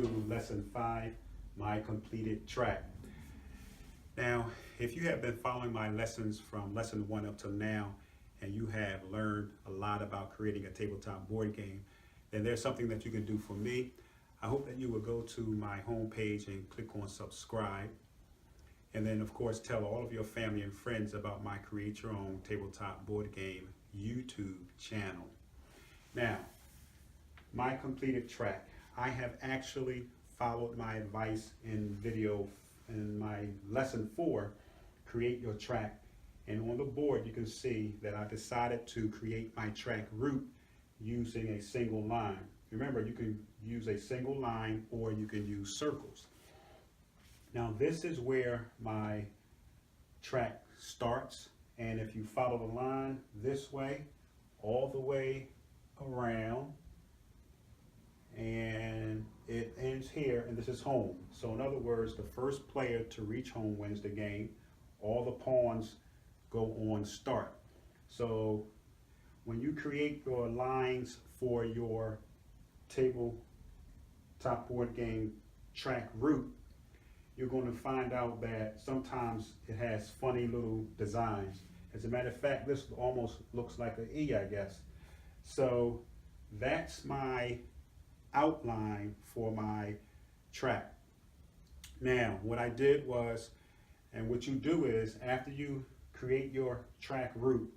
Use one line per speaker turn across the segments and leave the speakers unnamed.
to lesson 5, my completed track. Now, if you have been following my lessons from lesson 1 up till now, and you have learned a lot about creating a tabletop board game, then there's something that you can do for me. I hope that you will go to my homepage and click on subscribe. And then, of course, tell all of your family and friends about my Create Your Own Tabletop Board Game YouTube channel. Now, my completed track. I have actually followed my advice in my lesson 4, Create Your Track. And on the board, you can see that I decided to create my track route using a single line. Remember, you can use a single line or you can use circles. Now, this is where my track starts. And if you follow the line this way, all the way around, and it ends here, and this is home. So in other words, the first player to reach home wins the game. All the pawns go on start. So when you create your lines for your tabletop board game track route, you're going to find out that sometimes it has funny little designs. As a matter of fact, this almost looks like an E, I guess. So that's my outline for my track. Now, what I did was, and what you do is, after you create your track route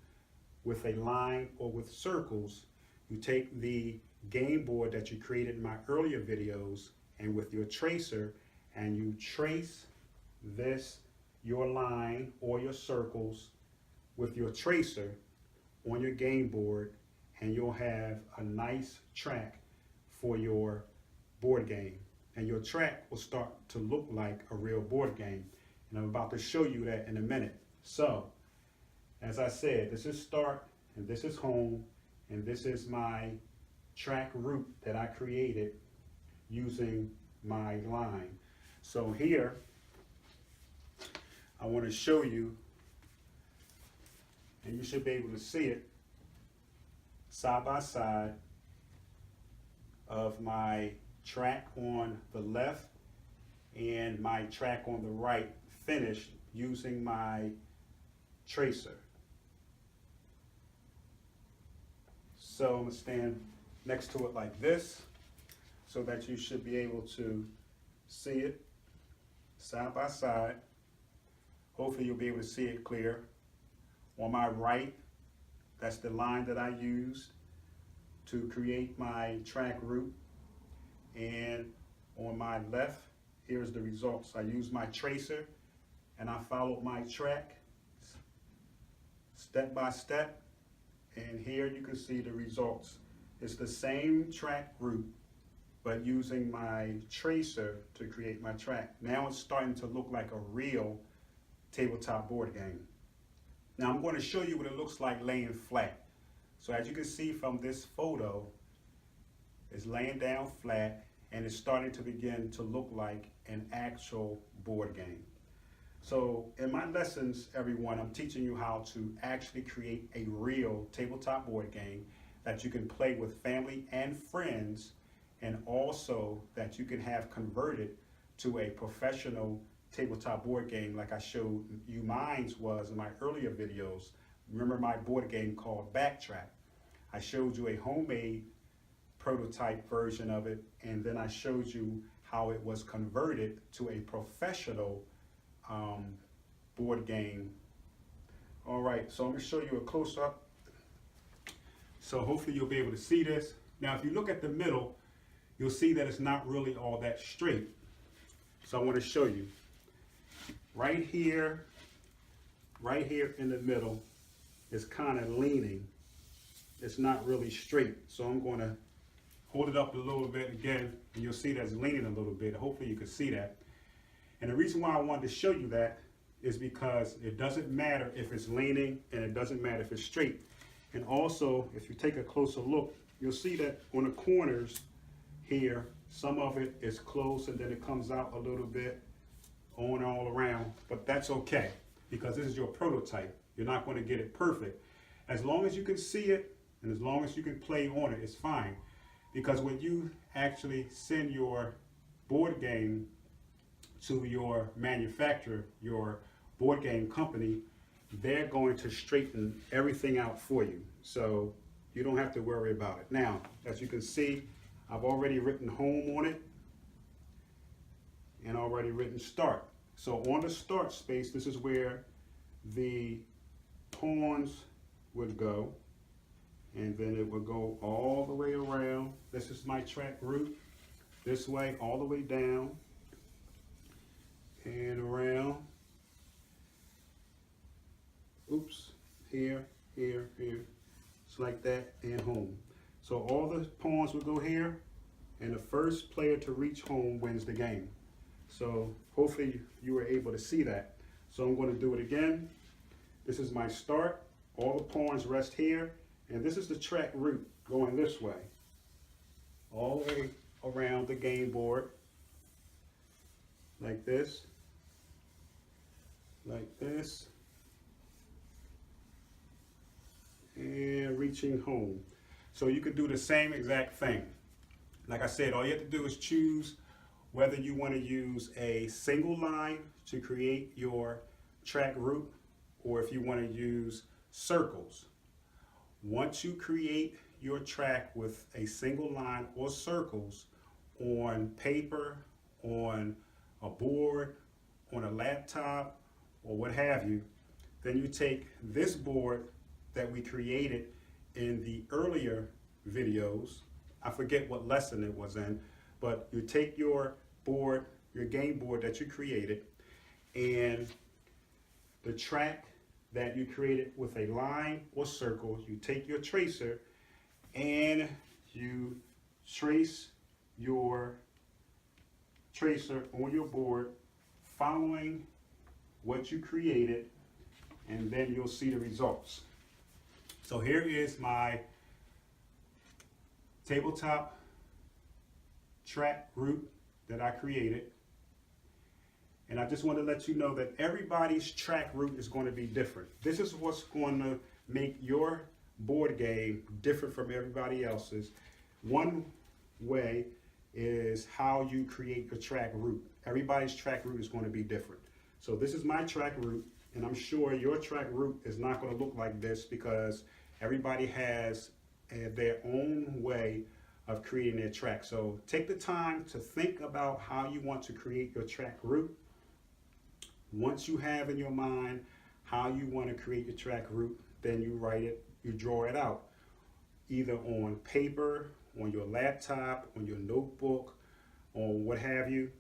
with a line or with circles, you take the game board that you created in my earlier videos, and with your tracer, and you trace your line or your circles with your tracer on your game board, and you'll have a nice track for your board game. And your track will start to look like a real board game. And I'm about to show you that in a minute. So, as I said, this is start, and this is home, and this is my track route that I created using my line. So here, I want to show you, and you should be able to see it side by side of my track on the left and my track on the right, finished using my tracer. So I'm going to stand next to it like this so that you should be able to see it side by side. Hopefully you'll be able to see it clear. On my right, that's the line that I used to create my track route. And on my left, here's the results. I used my tracer and I followed my track step by step. And here you can see the results. It's the same track route, but using my tracer to create my track. Now it's starting to look like a real tabletop board game. Now I'm going to show you what it looks like laying flat. So as you can see from this photo, it's laying down flat and it's starting to begin to look like an actual board game. So in my lessons, everyone, I'm teaching you how to actually create a real tabletop board game that you can play with family and friends, and also that you can have converted to a professional tabletop board game like I showed you mine was in my earlier videos. Remember my board game called Backtrack? I showed you a homemade prototype version of it, and then I showed you how it was converted to a professional board game. All right, so I'm going to show you a close-up. So hopefully you'll be able to see this. Now if you look at the middle, you'll see that it's not really all that straight. So I want to show you. Right here in the middle is kind of leaning. It's not really straight. So I'm going to hold it up a little bit again, and you'll see that it's leaning a little bit. Hopefully you can see that. And the reason why I wanted to show you that is because it doesn't matter if it's leaning, and it doesn't matter if it's straight. And also, if you take a closer look, you'll see that on the corners here, some of it is close and then it comes out a little bit on all around, but that's okay because this is your prototype. You're not going to get it perfect. As long as you can see it and as long as you can play on it, it's fine. Because when you actually send your board game to your manufacturer, your board game company, they're going to straighten everything out for you. So you don't have to worry about it. Now, as you can see, I've already written home on it and already written start. So on the start space, this is where the pawns would go, and then it would go all the way around. This is my track route, this way, all the way down and around. Oops, here, here, here. It's like that, and home. So all the pawns would go here, and the first player to reach home wins the game. So hopefully you were able to see that. So I'm going to do it again. This is my start. All the pawns rest here, and this is the track route going this way, all the way around the game board, like this, and reaching home. So you could do the same exact thing. Like I said, all you have to do is choose whether you want to use a single line to create your track route, or if you want to use circles. Once you create your track with a single line or circles on paper, on a board, on a laptop, or what have you, then you take this board that we created in the earlier videos. I forget what lesson it was in, but you take your board, your game board that you created, and the track that you created with a line or circle, you take your tracer and you trace your tracer on your board following what you created, and then you'll see the results. So here is my tabletop track route that I created. And I just want to let you know that everybody's track route is going to be different. This is what's going to make your board game different from everybody else's. One way is how you create your track route. Everybody's track route is going to be different. So this is my track route, and I'm sure your track route is not going to look like this, because everybody has their own way of creating their track. So take the time to think about how you want to create your track route. Once you have in your mind how you want to create your track route, then you write it, you draw it out, either on paper, on your laptop, on your notebook, or what have you.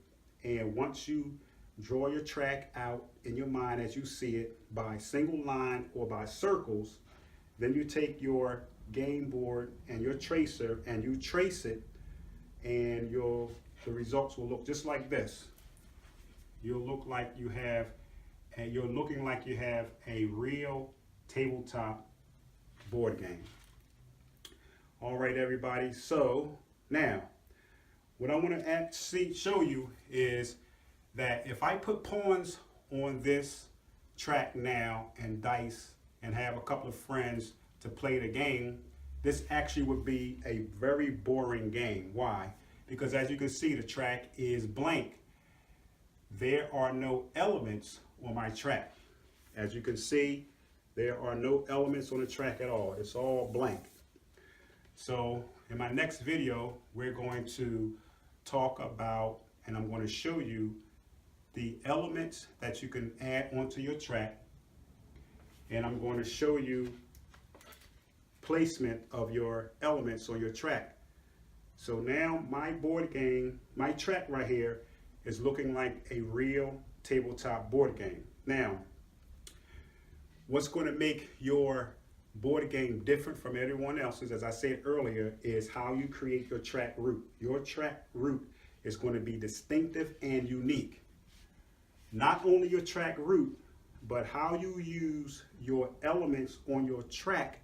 And once you draw your track out in your mind as you see it by single line or by circles, then you take your game board and your tracer and you trace it, and the results will look just like this. You'll look like you have, and you're looking like you have a real tabletop board game. All right, everybody. So now, what I want to show you is that if I put pawns on this track now and dice and have a couple of friends to play the game, this actually would be a very boring game. Why? Because as you can see, the track is blank. There are no elements on my track. As you can see, there are no elements on the track at all. It's all blank. So in my next video, we're going to talk about, and I'm going to show you the elements that you can add onto your track. And I'm going to show you placement of your elements on your track. So now my board game, my track right here, is looking like a real tabletop board game. Now, what's going to make your board game different from everyone else's, as I said earlier, is how you create your track route. Your track route is going to be distinctive and unique. Not only your track route, but how you use your elements on your track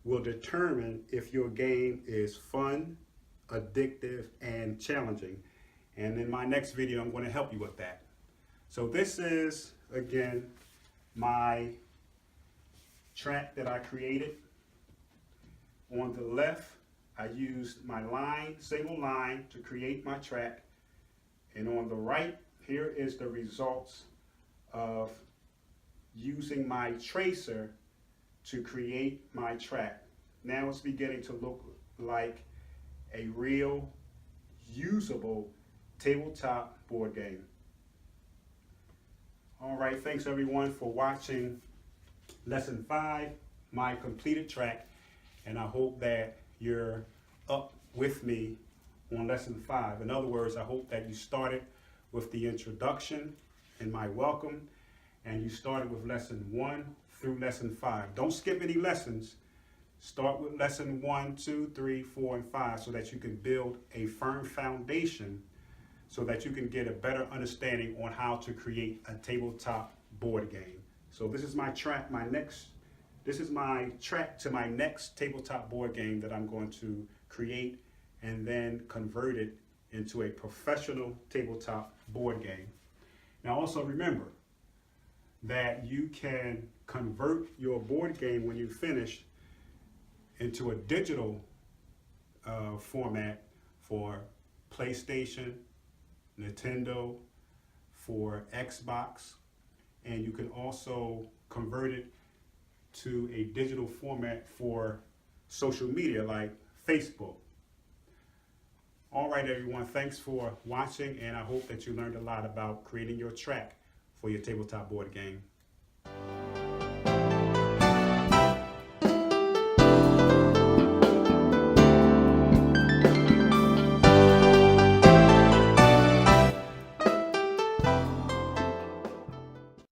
will determine if your game is fun, addictive, and challenging. And in my next video, I'm going to help you with that. So this is, again, my track that I created. On the left, I used my line, single line, to create my track. And on the right, here is the results of using my tracer to create my track. Now it's beginning to look like a real usable tabletop board game. All right, thanks everyone for watching lesson 5, my completed track, and I hope that you're up with me on lesson 5. In other words, I hope that you started with the introduction and my welcome, and you started with lesson 1 through lesson 5. Don't skip any lessons. Start with lesson 1, 2, 3, 4, and 5 so that you can build a firm foundation so that you can get a better understanding on how to create a tabletop board game. So this is my track, this is my track to my next tabletop board game that I'm going to create and then convert it into a professional tabletop board game. Now also remember that you can convert your board game when you finish into a digital format for PlayStation, Nintendo, for Xbox, and you can also convert it to a digital format for social media like Facebook. All right, everyone, thanks for watching, and I hope that you learned a lot about creating your track for your tabletop board game.